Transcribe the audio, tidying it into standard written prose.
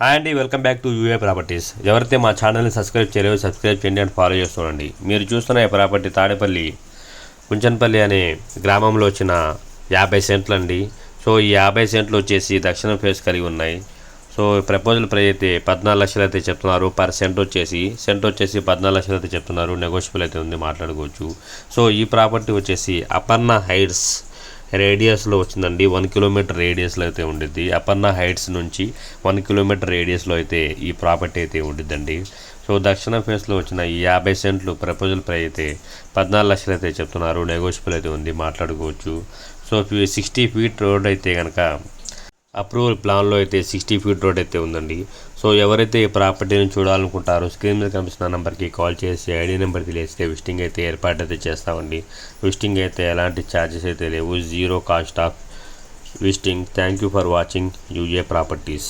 Hi అండి, welcome back to U A properties. ఎవరైతే మా ఛానల్ని సబ్స్క్రైబ్ చేయలేదో సబ్స్క్రైబ్ చేయండి అండ్ ఫాలో చేస్తుండండి. మీరు చూస్తున్న ఈ ప్రాపర్టీ తాడేపల్లి కుంచన్పల్లి అనే గ్రామంలో వచ్చిన 50 సెంట్లు అండి. సో ఈ 50 సెంట్లు వచ్చేసి దక్షిణం ఫేస్ కలిగి ఉన్నాయి. సో ప్రపోజల్ ప్రైస్ అయితే 14 లక్షలు అయితే చెప్తున్నారు. పర్ సెంట్ వచ్చేసి 14 లక్షలు అయితే చెప్తున్నారు. నెగోషియబుల్ అయితే ఉంది, మాట్లాడుకోవచ్చు. సో ఈ ప్రాపర్టీ వచ్చేసి అపర్ణ హైట్స్ రేడియస్లో వచ్చిందండి. 1 కిలోమీటర్ రేడియస్లో అయితే ఉండిద్ది. అపర్ణ హైట్స్ నుంచి 1 కిలోమీటర్ రేడియస్లో అయితే ఈ ప్రాపర్టీ అయితే ఉండిద్దండి. సో దక్షిణ ఫేస్లో వచ్చిన ఈ 50 సెంట్లు ప్రపోజల్ ప్రైస్ అయితే 14 లక్షలు అయితే చెప్తున్నారు. నెగోషియబుల్ అయితే ఉంది, మాట్లాడుకోవచ్చు. సో 60 ఫీట్ రోడ్ అయితే కనుక అప్రూవల్ ప్లాన్లో అయితే 60 ఫీట్ రోడ్ అయితే ఉందండి. సో ఎవరైతే ఈ ప్రాపర్టీని చూడాలనుకుంటారో స్క్రీన్ మీద కనిపిస్తున్న నెంబర్కి కాల్ చేసి ఐడి నెంబర్ తెలియస్తే విజిటింగ్ అయితే ఏర్పాటు అయితే చేస్తామండి. విజిటింగ్ అయితే ఎలాంటి ఛార్జెస్ అయితే లేవు, zero cost of visiting. Thank you for watching U A properties.